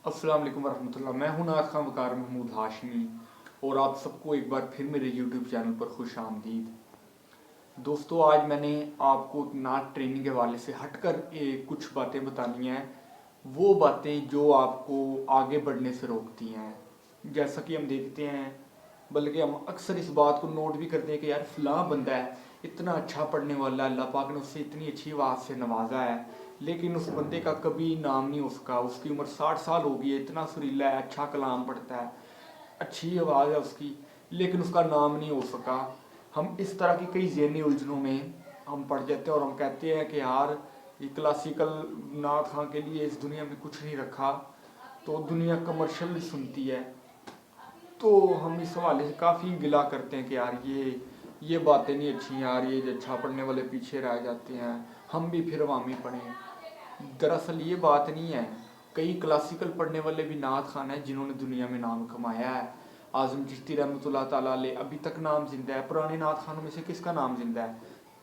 अस्सलाम वालेकुम वरहमतुल्लाह। मैं हूं नाथ खान वकार महमूद हाशमी और आप सबको एक बार फिर मेरे यूट्यूब चैनल पर खुश आमदीद। दोस्तों, आज मैंने आपको नाथ ट्रेनिंग के हवाले से हटकर कुछ बातें बतानी हैं, वो बातें जो आपको आगे बढ़ने से रोकती हैं। जैसा कि हम देखते हैं, बल्कि हम अक्सर इस बात को नोट भी करते हैं कि यार फलां बंदा है, इतना अच्छा पढ़ने वाला, अल्लाह पाक ने उससे इतनी अच्छी आवाज़ से नवाजा है, लेकिन उस बंदे का कभी नाम नहीं हो सका। उसकी उम्र 60 साल हो गई है, इतना सुरीला है, अच्छा कलाम पढ़ता है, अच्छी आवाज़ है उसकी, लेकिन उसका नाम नहीं हो सका। हम इस तरह की कई ज़हनी उलझनों में हम पड़ जाते हैं और हम कहते हैं कि यार ये क्लासिकल नाथ खां के लिए इस दुनिया में कुछ नहीं रखा, तो दुनिया कमर्शियल सुनती है। तो हम इस हवाले से काफ़ी गिला करते हैं कि यार ये बातें नहीं अच्छी यार, ये जो अच्छा पढ़ने वाले पीछे रह जाते हैं, हम भी फिर अवामी पढ़ें। दरअसल ये बात नहीं है। कई क्लासिकल पढ़ने वाले भी नात खान हैं जिन्होंने दुनिया में नाम कमाया है। आज़म चिश्ती रहमतुल्लाह ताला अलैह अभी तक नाम जिंदा है। पुराने नात खानों में से किसका नाम जिंदा है?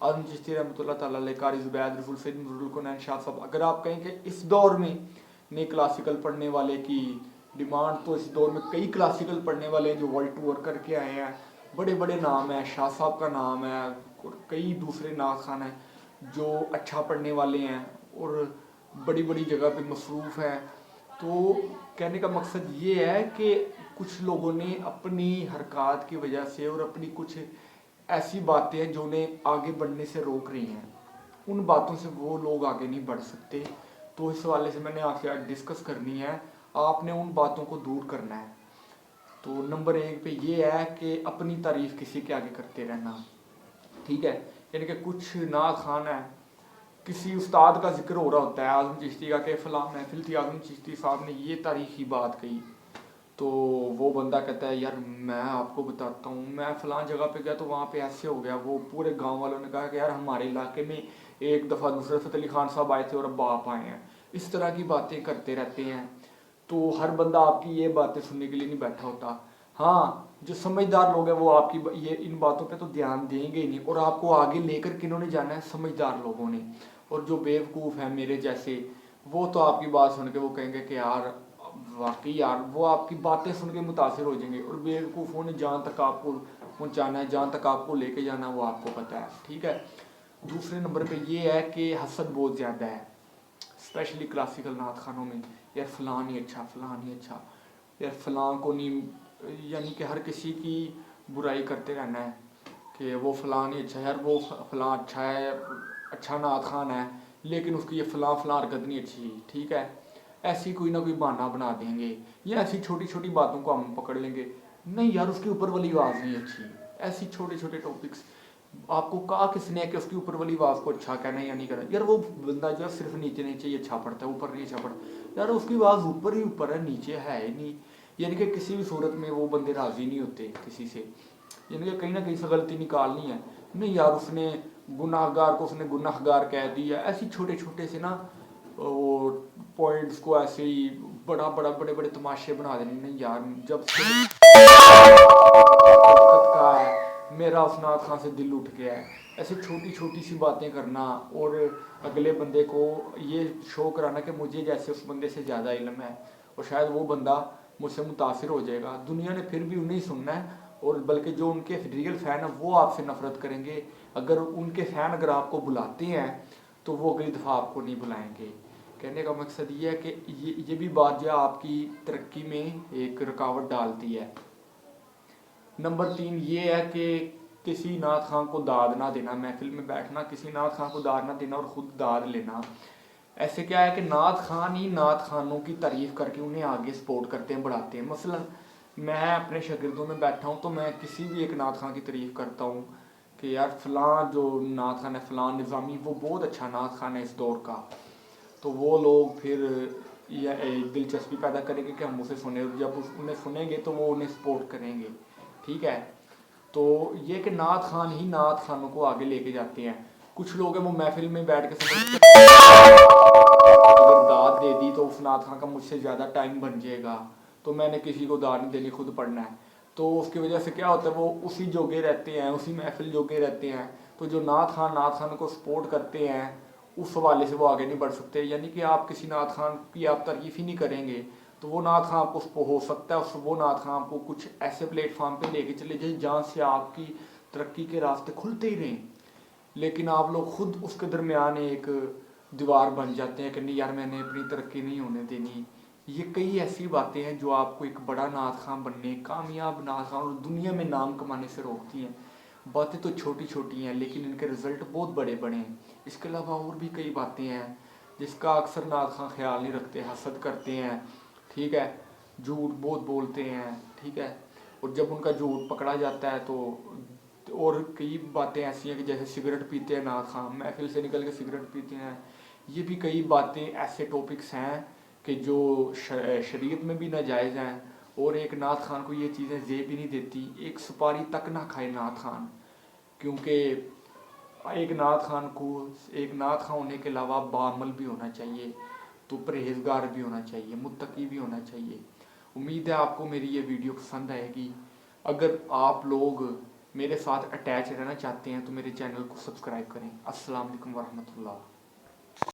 आज़म चिश्ती रहमतुल्लाह ताला अलैह, कारी ज़ुबैद, रफुल सैयद नूरुल कौनैन शाह साहब। अगर आप कहें कि इस दौर में नए क्लासिकल पढ़ने वाले की डिमांड, तो इस दौर में कई क्लासिकल पढ़ने वाले जो वर्ल्ड टूर करके आए हैं, बड़े बड़े नाम हैं, शाह साहब का नाम है और कई दूसरे नात खान हैं जो अच्छा पढ़ने वाले हैं और बड़ी बड़ी जगह पे मसरूफ़ है। तो कहने का मकसद ये है कि कुछ लोगों ने अपनी हरकत की वजह से और अपनी कुछ ऐसी बातें हैं जो उन्हें आगे बढ़ने से रोक रही हैं, उन बातों से वो लोग आगे नहीं बढ़ सकते। तो इस हवाले से मैंने आपसे आज डिस्कस करनी है। आपने उन बातों को दूर करना है। तो नंबर 1 पे ये है कि अपनी तारीफ़ किसी के आगे करते रहना, ठीक है। यानी कि कुछ ना खान है, किसी उस्ताद का जिक्र हो रहा होता है, आज़म चिश्ती का, कि फलां महफिल थी, आज़म चिश्ती साहब ने ये तारीखी बात कही, तो वो बंदा कहता है यार मैं आपको बताता हूँ, मैं फलां जगह पे गया तो वहाँ पे ऐसे हो गया। वो पूरे गांव वालों ने कहा कि यार हमारे इलाके में एक दफ़ा नुसरत फ़तेह अली खान साहब आए थे और अब आप आए हैं। इस तरह की बातें करते रहते हैं। तो हर बंदा आपकी ये बातें सुनने के लिए नहीं बैठा होता। हाँ, जो समझदार लोग हैं वो आपकी ये इन बातों पे तो ध्यान देंगे ही नहीं, और आपको आगे लेकर किन्होंने जाना है? समझदार लोगों ने। और जो बेवकूफ़ हैं मेरे जैसे, वो तो आपकी बात सुन के वो कहेंगे कि यार वाकई यार, वो आपकी बातें सुन के मुतासिर हो जाएंगे। और बेवकूफ़ों ने जहाँ तक आपको पहुँचाना है, जहाँ तक आपको लेके जाना है, वो आपको पता है, ठीक है। दूसरे नंबर पे ये है कि हसद बहुत ज़्यादा है, स्पेशली क्लासिकल नात खानों में। यार फ़लाँ नहीं अच्छा, फ़लाँ नहीं अच्छा, यार फ़लाँ को नहीं, यानी कि हर किसी की बुराई करते रहना है कि वो फ़लाँ नहीं अच्छा, यार वो फ़लाँ अच्छा है, अच्छा नात खान है, लेकिन उसकी ये फ़लाँ फ़लाँ हरकत नहीं अच्छी, ठीक है। ऐसी कोई ना कोई बहाना बना देंगे, या ऐसी छोटी छोटी बातों को हम पकड़ लेंगे, नहीं यार उसकी ऊपर वाली आवाज़ नहीं अच्छी। ऐसी छोटे छोटे टॉपिक्स, आपको कहा किसने है कि उसकी ऊपर वाली आवाज़ को अच्छा कहना है या नहीं करना? यार वो बंदा जो है सिर्फ नीचे नीचे ही अच्छा पढ़ता है, ऊपर नहीं अच्छा पढ़ता। यार उसकी आवाज़ ऊपर ही ऊपर है, नीचे है ही नहीं। यानी कि किसी भी सूरत में वो बंदे राज़ी नहीं होते किसी से, यानी कि कहीं ना कहीं से गलती निकालनी है। नहीं यार उसने गुनाहगार को उसने गुनाहगार कह दिया। ऐसी छोटे छोटे से ना वो पॉइंट्स को ऐसे ही बड़ा बड़ा बड़े बड़े तमाशे बना देने। नहीं यार, जब से वक्त का है मेरा उस नाथ खां से दिल उठ गया है। ऐसे छोटी छोटी सी बातें करना और अगले बंदे को ये शो कराना कि मुझे जैसे उस बंदे से ज़्यादा इल्म है, और शायद वो बंदा मुझसे मुतासिर हो जाएगा। दुनिया ने फिर भी उन्हें सुनना है, और बल्कि जो उनके रियल फ़ैन है वो आपसे नफ़रत करेंगे। अगर उनके फ़ैन अगर आपको बुलाते हैं तो वो अगली दफ़ा आपको नहीं बुलाएंगे। कहने का मकसद ये है कि ये भी बात जो आपकी तरक्की में एक रुकावट डालती है। नंबर 3 ये है कि किसी नात खां को दाद ना देना, महफिल में बैठना, किसी नात खां को दाद ना देना और ख़ुद दाद लेना। ऐसे क्या है कि नात खान ही नात खानों की तारीफ़ करके उन्हें आगे सपोर्ट करते हैं, बढ़ाते हैं। मसलन मैं अपने शागिर्दों में बैठा हूँ तो मैं किसी भी एक नात खां की तारीफ़ करता हूँ कि यार फ़लाँ जो नात खान है, फ़लाँ निज़ामी, वो बहुत अच्छा नात खान है इस दौर का। तो वो लोग फिर यह दिलचस्पी पैदा करेंगे कि हम उसे सुने, और जब उन्हें सुनेंगे तो वो उन्हें सपोर्ट करेंगे, ठीक है। तो ये कि नात खान ही नात खानों को आगे लेके जाते हैं। कुछ लोग हैं वो महफिल में बैठ के समझते अगर दाद दे दी तो उस नात खान का मुझसे ज़्यादा टाइम बन जाएगा, तो मैंने किसी को दाद नहीं देनी, खुद पढ़ना है। तो उसकी वजह से क्या होता है, वो उसी जोगे रहते हैं, उसी महफिल जोगे रहते हैं। तो जो नात खान को सपोर्ट करते हैं, उस हवाले से वो आगे नहीं बढ़ सकते। यानी कि आप किसी नात खान की आप तारीफ़ ही नहीं करेंगे तो वो नात खां आपको हो सकता है वो नात खां आपको कुछ ऐसे प्लेटफॉर्म पे लेके चले जाए जहाँ से आपकी तरक्की के रास्ते खुलते ही रहें, लेकिन आप लोग खुद उसके दरमियान एक दीवार बन जाते हैं कि नहीं यार मैंने अपनी तरक्की नहीं होने देनी। ये कई ऐसी बातें हैं जो आपको एक बड़ा नात खां बनने, कामयाब नात खां और दुनिया में नाम कमाने से रोकती हैं। बातें तो छोटी छोटी हैं लेकिन इनके रिजल्ट बहुत बड़े बड़े हैं। इसके अलावा और भी कई बातें हैं जिसका अक्सर नात खां ख्याल नहीं रखते, हसद करते हैं, ठीक है, झूठ बहुत बोलते हैं, ठीक है। और जब उनका झूठ पकड़ा जाता है तो और कई बातें ऐसी हैं कि जैसे सिगरेट पीते हैं नात खां, महफिल से निकल के सिगरेट पीते हैं। ये भी कई बातें ऐसे टॉपिक्स हैं कि जो शरीयत में भी नाजायज़ हैं, और एक नात खान को ये चीज़ें जेब भी नहीं देती। एक सुपारी तक ना खाए नात खान, क्योंकि एक नात खान को एक नात खान होने के अलावा बामल भी होना चाहिए, तो परहेजगार भी होना चाहिए, मुत्तकी भी होना चाहिए। उम्मीद है आपको मेरी ये वीडियो पसंद आएगी। अगर आप लोग मेरे साथ अटैच रहना चाहते हैं तो मेरे चैनल को सब्सक्राइब करें। अस्सलाम वालेकुम वरहमतुल्लाह।